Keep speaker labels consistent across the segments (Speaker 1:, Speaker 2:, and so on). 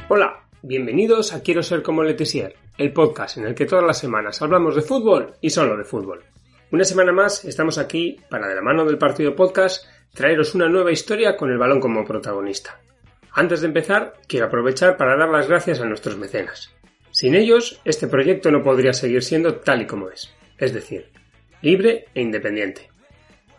Speaker 1: Hola, bienvenidos a Quiero ser como Letizier, el podcast en el que todas las semanas hablamos de fútbol y solo de fútbol. Una semana más estamos aquí para, de la mano del Partido Podcast, traeros una nueva historia con el balón como protagonista. Antes de empezar, quiero aprovechar para dar las gracias a nuestros mecenas. Sin ellos, este proyecto no podría seguir siendo tal y como es decir, libre e independiente.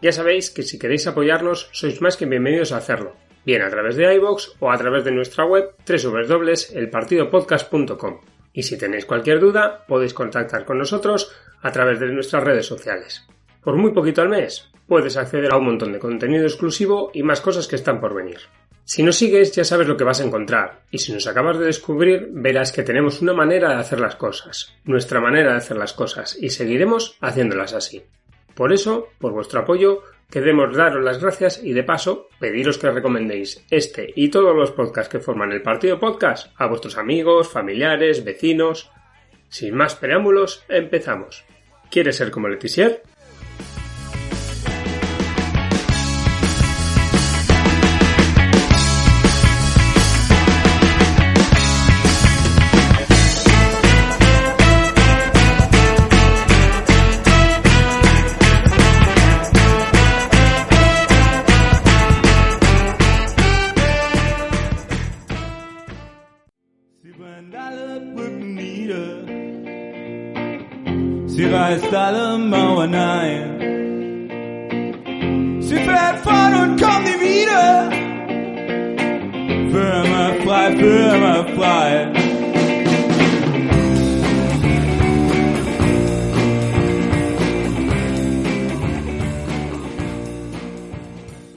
Speaker 1: Ya sabéis que si queréis apoyarnos, sois más que bienvenidos a hacerlo, bien a través de iVoox o a través de nuestra web www.elpartidopodcast.com. Y si tenéis cualquier duda, podéis contactar con nosotros a través de nuestras redes sociales. Por muy poquito al mes, puedes acceder a un montón de contenido exclusivo y más cosas que están por venir. Si nos sigues, ya sabes lo que vas a encontrar, y si nos acabas de descubrir, verás que tenemos una manera de hacer las cosas, nuestra manera de hacer las cosas, y seguiremos haciéndolas así. Por eso, por vuestro apoyo, queremos daros las gracias y de paso pediros que recomendéis este y todos los podcasts que forman el Partido Podcast a vuestros amigos, familiares, vecinos. Sin más preámbulos, empezamos. ¿Quieres ser como Letizier?
Speaker 2: Sie reißt alle Mauern ein. Sie fährt fort und kommt nie wieder. Für immer frei, für immer frei.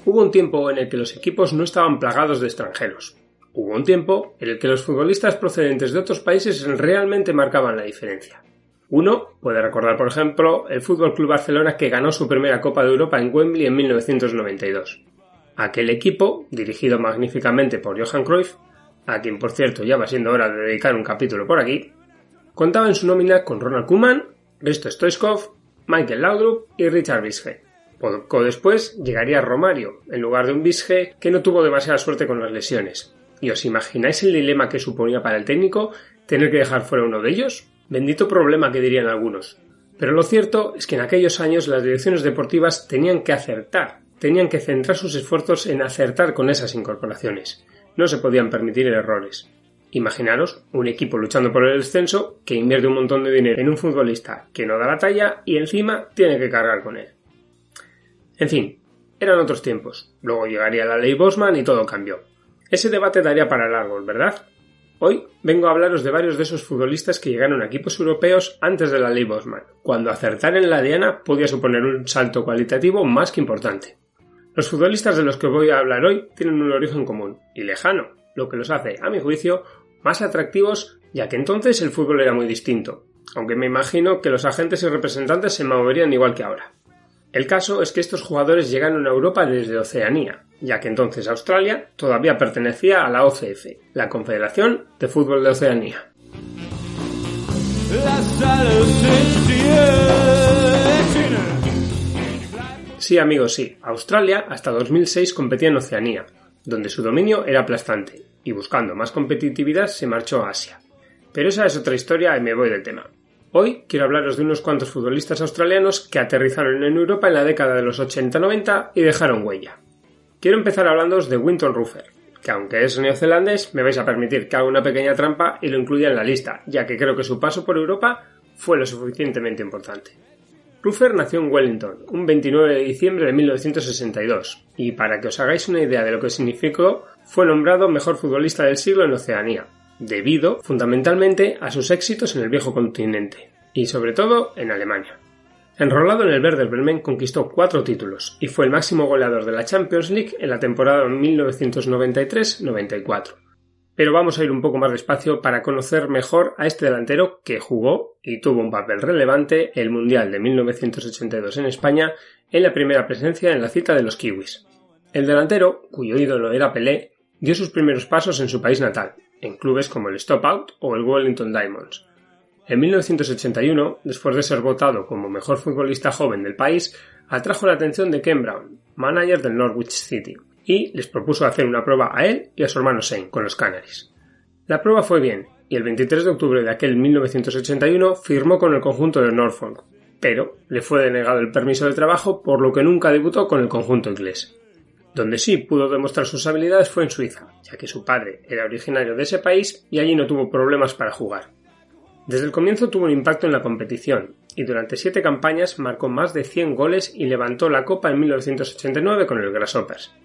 Speaker 1: Hubo un tiempo en el que los equipos no estaban plagados de extranjeros. Hubo un tiempo en el que los futbolistas procedentes de otros países realmente marcaban la diferencia. Uno puede recordar, por ejemplo, el FC Barcelona, que ganó su primera Copa de Europa en Wembley en 1992. Aquel equipo, dirigido magníficamente por Johan Cruyff, a quien por cierto ya va siendo hora de dedicar un capítulo por aquí, contaba en su nómina con Ronald Koeman, Risto Stoichkov, Michael Laudrup y Richard Bisge. Poco después llegaría Romario, en lugar de un Bisge que no tuvo demasiada suerte con las lesiones. ¿Y os imagináis el dilema que suponía para el técnico tener que dejar fuera uno de ellos? Bendito problema, que dirían algunos. Pero lo cierto es que en aquellos años las direcciones deportivas tenían que acertar, tenían que centrar sus esfuerzos en acertar con esas incorporaciones. No se podían permitir errores. Imaginaros un equipo luchando por el descenso que invierte un montón de dinero en un futbolista que no da la talla y encima tiene que cargar con él. En fin, eran otros tiempos. Luego llegaría la ley Bosman y todo cambió. Ese debate daría para largos, ¿verdad? Hoy vengo a hablaros de varios de esos futbolistas que llegaron a equipos europeos antes de la ley Bosman, cuando acertar en la diana podía suponer un salto cualitativo más que importante. Los futbolistas de los que voy a hablar hoy tienen un origen común y lejano, lo que los hace, a mi juicio, más atractivos, ya que entonces el fútbol era muy distinto, aunque me imagino que los agentes y representantes se moverían igual que ahora. El caso es que estos jugadores llegaron a Europa desde Oceanía, ya que entonces Australia todavía pertenecía a la OCF, la Confederación de Fútbol de Oceanía. Sí, amigos, sí, Australia hasta 2006 competía en Oceanía, donde su dominio era aplastante, y buscando más competitividad se marchó a Asia. Pero esa es otra historia y me voy del tema. Hoy quiero hablaros de unos cuantos futbolistas australianos que aterrizaron en Europa en la década de los 80-90 y dejaron huella. Quiero empezar hablándoos de Winton Rufer, que aunque es neozelandés, me vais a permitir que haga una pequeña trampa y lo incluya en la lista, ya que creo que su paso por Europa fue lo suficientemente importante. Rufer nació en Wellington, un 29 de diciembre de 1962, y para que os hagáis una idea de lo que significó, fue nombrado mejor futbolista del siglo en Oceanía, debido fundamentalmente a sus éxitos en el viejo continente, y sobre todo en Alemania. Enrolado en el Werder Bremen, conquistó 4 títulos y fue el máximo goleador de la Champions League en la temporada 1993-94. Pero vamos a ir un poco más despacio para conocer mejor a este delantero que jugó y tuvo un papel relevante el Mundial de 1982 en España en la primera presencia en la cita de los kiwis. El delantero, cuyo ídolo era Pelé, dio sus primeros pasos en su país natal, en clubes como el Stopout o el Wellington Diamonds. En 1981, después de ser votado como mejor futbolista joven del país, atrajo la atención de Ken Brown, manager del Norwich City, y les propuso hacer una prueba a él y a su hermano Shane con los Canaries. La prueba fue bien, y el 23 de octubre de aquel 1981 firmó con el conjunto de Norfolk, pero le fue denegado el permiso de trabajo, por lo que nunca debutó con el conjunto inglés. Donde sí pudo demostrar sus habilidades fue en Suiza, ya que su padre era originario de ese país y allí no tuvo problemas para jugar. Desde el comienzo tuvo un impacto en la competición, y durante 7 campañas marcó más de 100 goles y levantó la copa en 1989 con el Grasshoppers.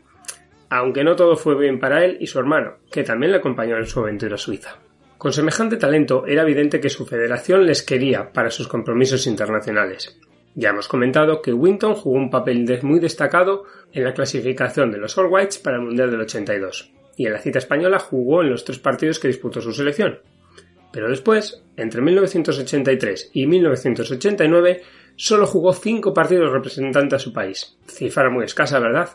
Speaker 1: Aunque no todo fue bien para él y su hermano, que también le acompañó en su aventura suiza. Con semejante talento era evidente que su federación les quería para sus compromisos internacionales. Ya hemos comentado que Winton jugó un papel muy destacado en la clasificación de los All Whites para el Mundial del 82, y en la cita española jugó en los 3 partidos que disputó su selección. Pero después, entre 1983 y 1989, solo jugó 5 partidos representando a su país. Cifra muy escasa, ¿verdad?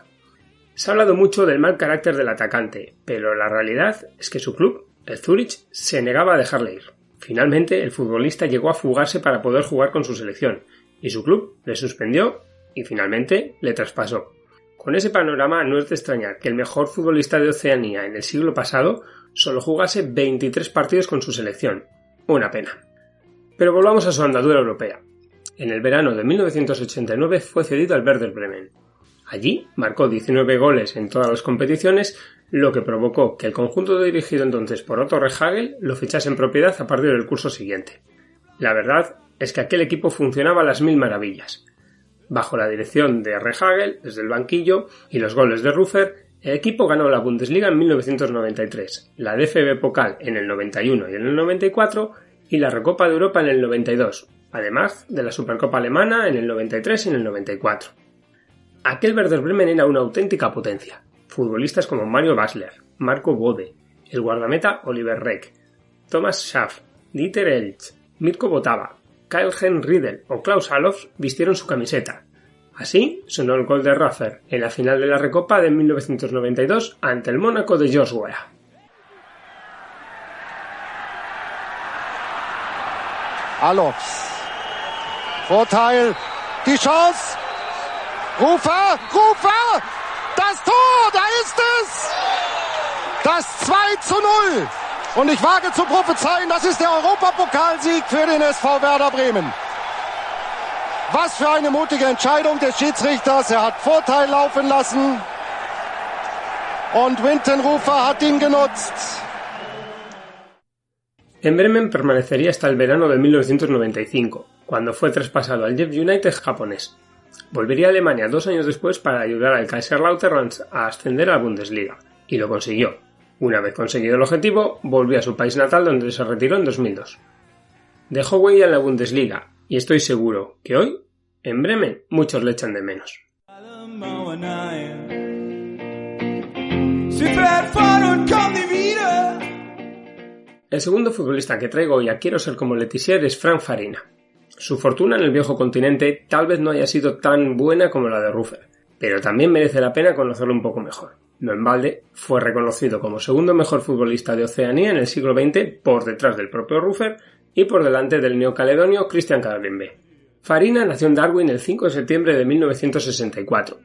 Speaker 1: Se ha hablado mucho del mal carácter del atacante, pero la realidad es que su club, el Zurich, se negaba a dejarle ir. Finalmente, el futbolista llegó a fugarse para poder jugar con su selección, y su club le suspendió y finalmente le traspasó. Con ese panorama no es de extrañar que el mejor futbolista de Oceanía en el siglo pasado solo jugase 23 partidos con su selección. Una pena. Pero volvamos a su andadura europea. En el verano de 1989 fue cedido al Werder Bremen. Allí marcó 19 goles en todas las competiciones, lo que provocó que el conjunto dirigido entonces por Otto Rehhagel lo fichase en propiedad a partir del curso siguiente. La verdad es que aquel equipo funcionaba a las 1000 maravillas. Bajo la dirección de Rehhagel, desde el banquillo, y los goles de Rufer, el equipo ganó la Bundesliga en 1993, la DFB Pokal en el 91 y en el 94 y la Recopa de Europa en el 92, además de la Supercopa Alemana en el 93 y en el 94. Aquel Werder Bremen era una auténtica potencia. Futbolistas como Mario Basler, Marco Bode, el guardameta Oliver Reck, Thomas Schaff, Dieter Elch, Mirko Botava, Kyle-Hen Riedel o Klaus Allofs vistieron su camiseta. Así sonó el gol de Raffer en la final de la Recopa de 1992 ante el Mónaco de George Weah.
Speaker 3: Allofs. Vorteil. Die Chance. Rufer. Das Tor, da ist es. Das 2:0. Und ich wage zu prophezeien, das ist der Europapokalsieg für den SV Werder Bremen. Was für eine mutige Entscheidung des Schiedsrichters. Er hat Vorteil laufen lassen. Und Winton Rufer hat ihn genutzt.
Speaker 1: En Bremen permanecería hasta el verano de 1995, cuando fue traspasado al Jeff United japonés. Volvería a Alemania 2 años después para ayudar al Kaiserslautern a ascender a la Bundesliga, y lo consiguió. Una vez conseguido el objetivo, volvió a su país natal donde se retiró en 2002. Dejó huella en la Bundesliga, y estoy seguro que hoy, en Bremen, muchos le echan de menos. El segundo futbolista que traigo hoy a Quiero ser como Letizia es Frank Farina. Su fortuna en el viejo continente tal vez no haya sido tan buena como la de Rufer, pero también merece la pena conocerlo un poco mejor. No en balde, fue reconocido como segundo mejor futbolista de Oceanía en el siglo XX por detrás del propio Rufer y por delante del neocaledonio Christian Karlenbe. Farina nació en Darwin el 5 de septiembre de 1964,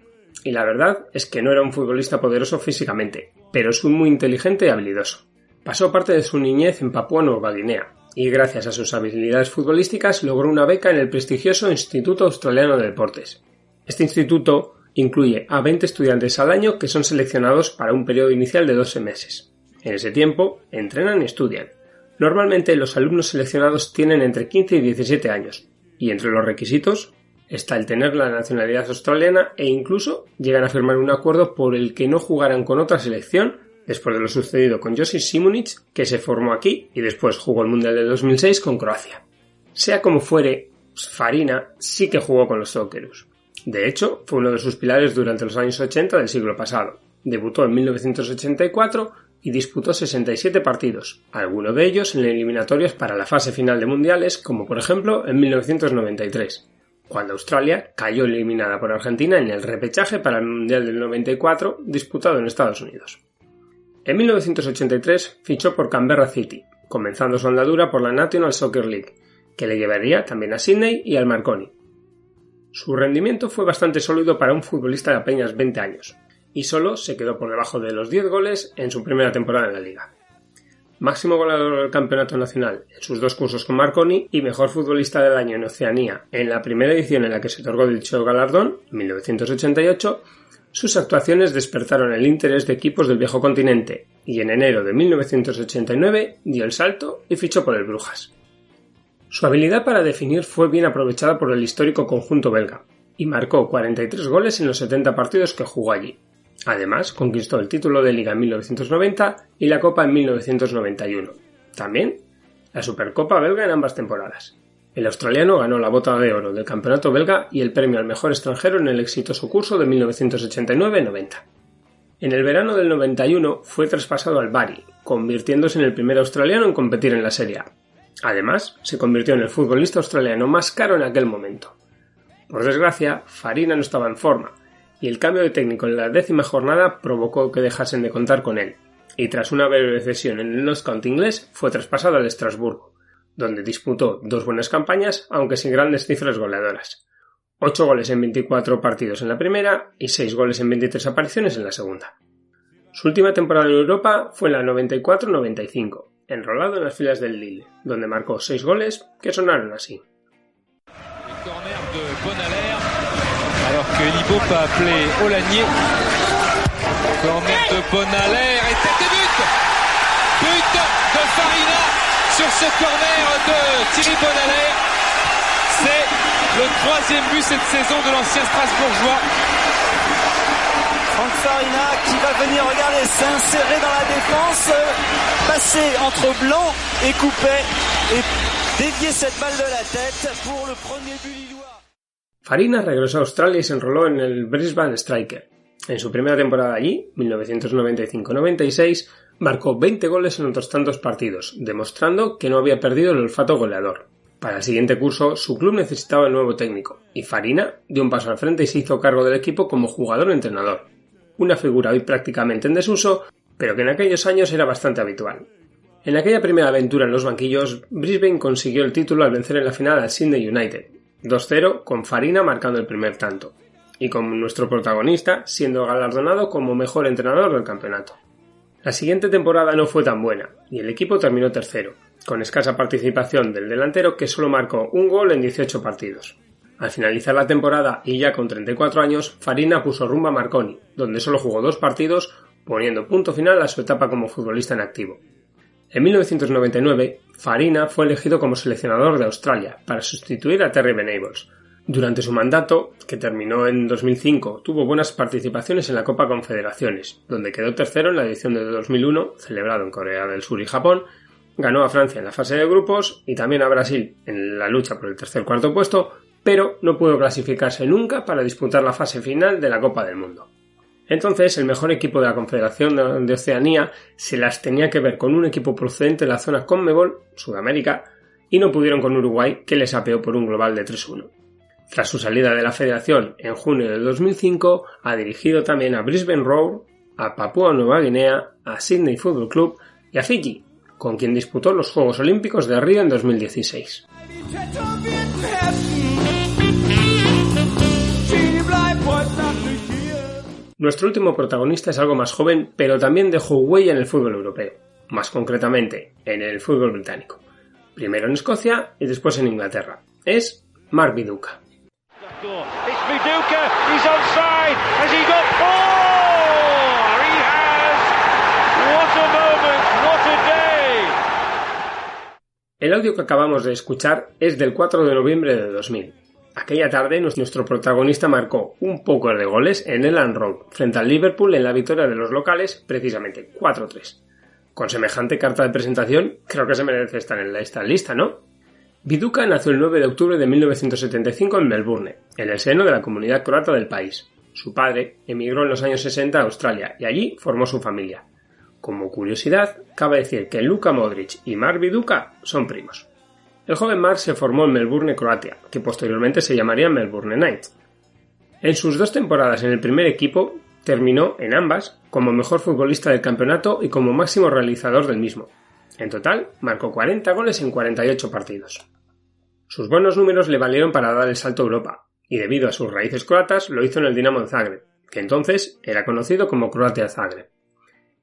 Speaker 1: y la verdad es que no era un futbolista poderoso físicamente, pero es muy inteligente y habilidoso. Pasó parte de su niñez en Papúa Nueva Guinea, y gracias a sus habilidades futbolísticas logró una beca en el prestigioso Instituto Australiano de Deportes. Este instituto incluye a 20 estudiantes al año que son seleccionados para un periodo inicial de 12 meses. En ese tiempo, entrenan y estudian. Normalmente los alumnos seleccionados tienen entre 15 y 17 años, y entre los requisitos está el tener la nacionalidad australiana e incluso llegan a firmar un acuerdo por el que no jugarán con otra selección después de lo sucedido con Josip Šimunić, que se formó aquí y después jugó el Mundial de 2006 con Croacia. Sea como fuere, Farina sí que jugó con los Socceroos. De hecho, fue uno de sus pilares durante los años 80 del siglo pasado. Debutó en 1984 y disputó 67 partidos, algunos de ellos en eliminatorias para la fase final de mundiales, como por ejemplo en 1993. cuando Australia cayó eliminada por Argentina en el repechaje para el Mundial del 94 disputado en Estados Unidos. En 1983 fichó por Canberra City, comenzando su andadura por la National Soccer League, que le llevaría también a Sydney y al Marconi. Su rendimiento fue bastante sólido para un futbolista de apenas 20 años, y solo se quedó por debajo de los 10 goles en su primera temporada en la liga. Máximo goleador del campeonato nacional en sus 2 cursos con Marconi y mejor futbolista del año en Oceanía en la primera edición en la que se otorgó dicho galardón, en 1988, sus actuaciones despertaron el interés de equipos del viejo continente y en enero de 1989 dio el salto y fichó por el Brujas. Su habilidad para definir fue bien aprovechada por el histórico conjunto belga y marcó 43 goles en los 70 partidos que jugó allí. Además, conquistó el título de Liga en 1990 y la Copa en 1991. También la Supercopa belga en ambas temporadas. El australiano ganó la bota de oro del campeonato belga y el premio al mejor extranjero en el exitoso curso de 1989-90. En el verano del 91 fue traspasado al Bari, convirtiéndose en el primer australiano en competir en la Serie A. Además, se convirtió en el futbolista australiano más caro en aquel momento. Por desgracia, Farina no estaba en forma, y el cambio de técnico en la 10ª jornada provocó que dejasen de contar con él, y tras una breve cesión en el Notts County inglés fue traspasado al Estrasburgo, donde disputó 2 buenas campañas, aunque sin grandes cifras goleadoras. 8 goles en 24 partidos en la primera y 6 goles en 23 apariciones en la segunda. Su última temporada en Europa fue en la 94-95, enrolado en las filas del Lille, donde marcó 6 goles que sonaron así.
Speaker 4: Alors que Libo peut appeler Olagnier. Corner de Bonalaire et tête et but. But de Farina sur ce corner de Thierry Bonalaire. C'est le 3e but cette saison de l'ancien Strasbourgeois.
Speaker 5: Franck Farina qui va venir, regardez, s'insérer dans la défense, passer entre Blanc et Coupet et dévier cette balle de la tête pour le premier but lillois.
Speaker 1: Farina regresó a Australia y se enroló en el Brisbane Striker. En su primera temporada allí, 1995-96, marcó 20 goles en otros tantos partidos, demostrando que no había perdido el olfato goleador. Para el siguiente curso, su club necesitaba un nuevo técnico, y Farina dio un paso al frente y se hizo cargo del equipo como jugador-entrenador. Una figura hoy prácticamente en desuso, pero que en aquellos años era bastante habitual. En aquella primera aventura en los banquillos, Brisbane consiguió el título al vencer en la final al Sydney United, 2-0 con Farina marcando el primer tanto, y con nuestro protagonista siendo galardonado como mejor entrenador del campeonato. La siguiente temporada no fue tan buena, y el equipo terminó tercero, con escasa participación del delantero que solo marcó 1 gol en 18 partidos. Al finalizar la temporada y ya con 34 años, Farina puso rumbo a Marconi, donde solo jugó 2 partidos, poniendo punto final a su etapa como futbolista en activo. En 1999, Farina fue elegido como seleccionador de Australia para sustituir a Terry Venables. Durante su mandato, que terminó en 2005, tuvo buenas participaciones en la Copa Confederaciones, donde quedó tercero en la edición de 2001, celebrado en Corea del Sur y Japón, ganó a Francia en la fase de grupos y también a Brasil en la lucha por el tercer-cuarto puesto, pero no pudo clasificarse nunca para disputar la fase final de la Copa del Mundo. Entonces, el mejor equipo de la Confederación de Oceanía se las tenía que ver con un equipo procedente de la zona CONMEBOL, Sudamérica, y no pudieron con Uruguay, que les apeó por un global de 3-1. Tras su salida de la federación en junio de 2005, ha dirigido también a Brisbane Roar, a Papúa Nueva Guinea, a Sydney Football Club y a Fiji, con quien disputó los Juegos Olímpicos de Río en 2016. Nuestro último protagonista es algo más joven, pero también dejó huella en el fútbol europeo, más concretamente en el fútbol británico. Primero en Escocia y después en Inglaterra. Es Mark Viduka. El audio que acabamos de escuchar es del 4 de noviembre de 2000. Aquella tarde nuestro protagonista marcó un poco de goles en Elland Road frente al Liverpool en la victoria de los locales, precisamente 4-3. Con semejante carta de presentación, creo que se merece estar en esta lista, ¿no? Viduka nació el 9 de octubre de 1975 en Melbourne, en el seno de la comunidad croata del país. Su padre emigró en los años 60 a Australia y allí formó su familia. Como curiosidad, cabe decir que Luka Modric y Mark Viduka son primos. El joven Mark se formó en Melbourne, Croacia, que posteriormente se llamaría Melbourne Knights. En sus 2 temporadas en el primer equipo, terminó en ambas como mejor futbolista del campeonato y como máximo realizador del mismo. En total, marcó 40 goles en 48 partidos. Sus buenos números le valieron para dar el salto a Europa, y debido a sus raíces croatas lo hizo en el Dinamo de Zagreb, que entonces era conocido como Croatia Zagreb.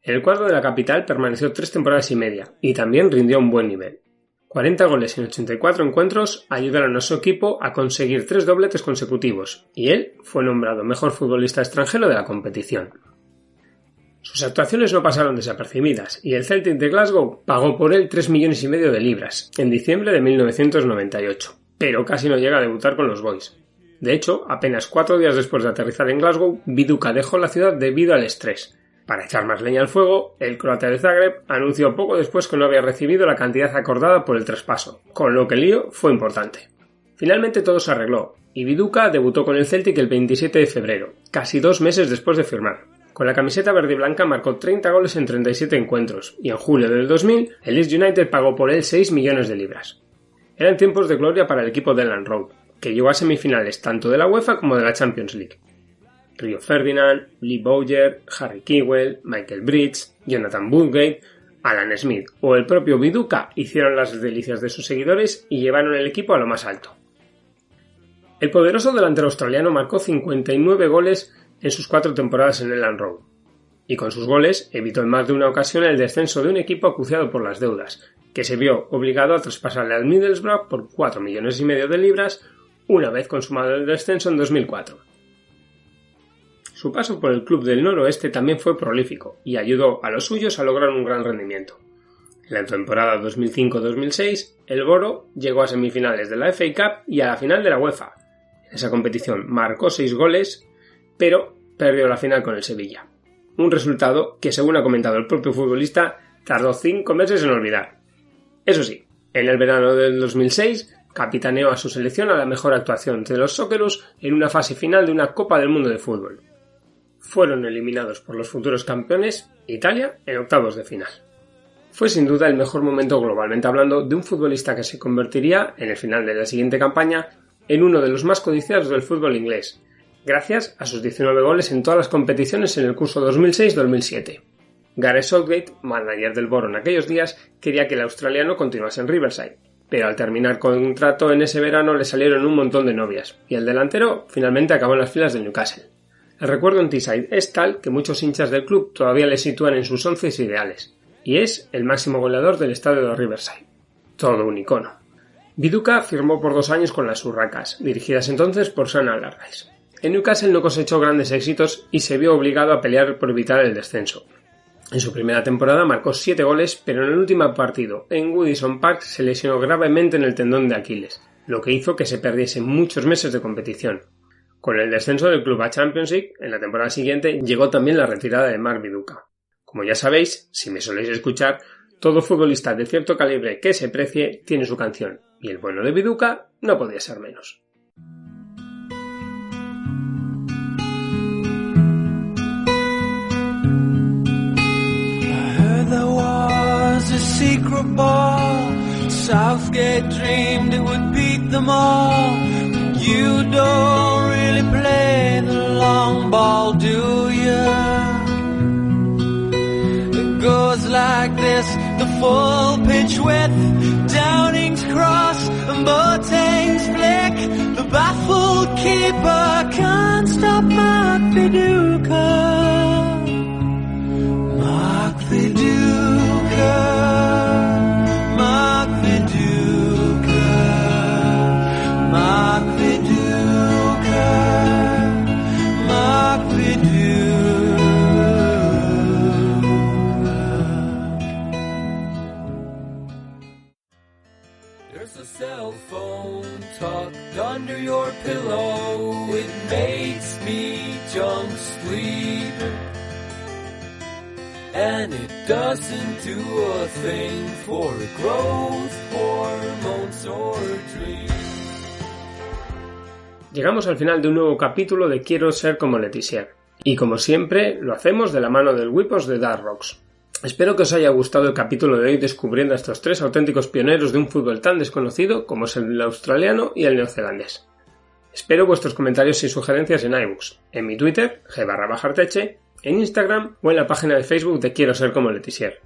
Speaker 1: En el cuadro de la capital permaneció 3 temporadas y media, y también rindió un buen nivel. 40 goles en 84 encuentros ayudaron a su equipo a conseguir 3 dobletes consecutivos, y él fue nombrado mejor futbolista extranjero de la competición. Sus actuaciones no pasaron desapercibidas, y el Celtic de Glasgow pagó por él 3,5 millones de libras, en diciembre de 1998, pero casi no llega a debutar con los Boys. De hecho, apenas 4 días después de aterrizar en Glasgow, Viduka dejó la ciudad debido al estrés. Para echar más leña al fuego, el croata de Zagreb anunció poco después que no había recibido la cantidad acordada por el traspaso, con lo que el lío fue importante. Finalmente todo se arregló, y Viduka debutó con el Celtic el 27 de febrero, casi 2 meses después de firmar. Con la camiseta verde y blanca marcó 30 goles en 37 encuentros, y en julio del 2000 el Leeds United pagó por él 6 millones de libras. Eran tiempos de gloria para el equipo de Elland Road, que llegó a semifinales tanto de la UEFA como de la Champions League. Rio Ferdinand, Lee Bowyer, Harry Kewell, Michael Bridges, Jonathan Woodgate, Alan Smith o el propio Viduka hicieron las delicias de sus seguidores y llevaron el equipo a lo más alto. El poderoso delantero australiano marcó 59 goles en sus 4 temporadas en Elland Road, y con sus goles evitó en más de una ocasión el descenso de un equipo acuciado por las deudas, que se vio obligado a traspasarle al Middlesbrough por 4,5 millones de libras una vez consumado el descenso en 2004. Su paso por el club del noroeste también fue prolífico y ayudó a los suyos a lograr un gran rendimiento. En la temporada 2005-2006, el Boro llegó a semifinales de la FA Cup y a la final de la UEFA. En esa competición marcó 6 goles, pero perdió la final con el Sevilla. Un resultado que, según ha comentado el propio futbolista, tardó 5 meses en olvidar. Eso sí, en el verano del 2006 capitaneó a su selección a la mejor actuación de los Socceroos en una fase final de una Copa del Mundo de Fútbol. Fueron eliminados por los futuros campeones, Italia, en octavos de final. Fue sin duda el mejor momento globalmente hablando de un futbolista que se convertiría, en el final de la siguiente campaña, en uno de los más codiciados del fútbol inglés, gracias a sus 19 goles en todas las competiciones en el curso 2006-2007. Gareth Southgate, manager del Boro en aquellos días, quería que el australiano continuase en Riverside, pero al terminar contrato en ese verano le salieron un montón de novias, y el delantero finalmente acabó en las filas del Newcastle. El recuerdo en Teesside es tal que muchos hinchas del club todavía le sitúan en sus 11 ideales, y es el máximo goleador del estadio de Riverside. Todo un icono. Viduka firmó por 2 años con las Urracas, dirigidas entonces por Sam Allardyce. En Newcastle no cosechó grandes éxitos y se vio obligado a pelear por evitar el descenso. En su primera temporada marcó 7 goles, pero en el último partido, en Goodison Park, se lesionó gravemente en el tendón de Aquiles, lo que hizo que se perdiese muchos meses de competición. Con el descenso del club a Championship, en la temporada siguiente llegó también la retirada de Mark Viduka. Como ya sabéis, si me soléis escuchar, todo futbolista de cierto calibre que se precie tiene su canción, y el bueno de Viduka no podía ser menos.
Speaker 2: Southgate dreamed it would beat them all. You don't really play the long ball, do you? It goes like this, the full pitch width, Downing's cross and Boateng's flick. The baffled keeper can't stop Mark Viduka. Mark Viduka.
Speaker 6: Cell phone tucked under your pillow, it makes me jump sleep, and it doesn't do a thing for growth hormones or dreams.
Speaker 1: Llegamos al final de un nuevo capítulo de Quiero ser como Letizier, y como siempre lo hacemos de la mano del Whippos de Dark Rocks. Espero que os haya gustado el capítulo de hoy descubriendo a estos 3 auténticos pioneros de un fútbol tan desconocido como es el australiano y el neozelandés. Espero vuestros comentarios y sugerencias en iBooks, en mi Twitter, g_arteche, en Instagram o en la página de Facebook de Quiero Ser Como Letisier.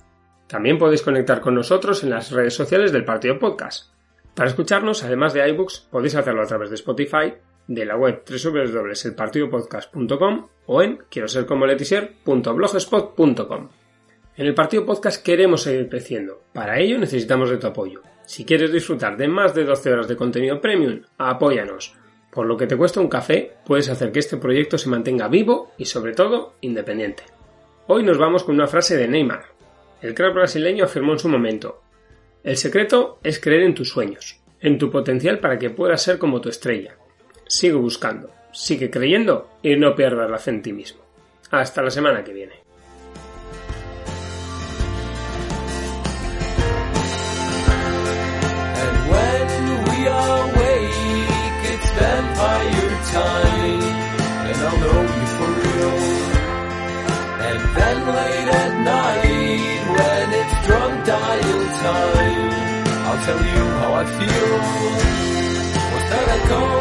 Speaker 1: También podéis conectar con nosotros en las redes sociales del Partido Podcast. Para escucharnos, además de iBooks, podéis hacerlo a través de Spotify, de la web www.elpartidopodcast.com o en quierosercomoletisier.blogspot.com. En el Partido Podcast queremos seguir creciendo. Para ello necesitamos de tu apoyo. Si quieres disfrutar de más de 12 horas de contenido premium, apóyanos. Por lo que te cuesta un café, puedes hacer que este proyecto se mantenga vivo y, sobre todo, independiente. Hoy nos vamos con una frase de Neymar. El crack brasileño afirmó en su momento: el secreto es creer en tus sueños, en tu potencial para que puedas ser como tu estrella. Sigue buscando, sigue creyendo y no pierdas la fe en ti mismo. Hasta la semana que viene.
Speaker 6: Vampire time, and I'll know you for real. And then late at night, when it's drunk dial time, I'll tell you how I feel. Was that I go?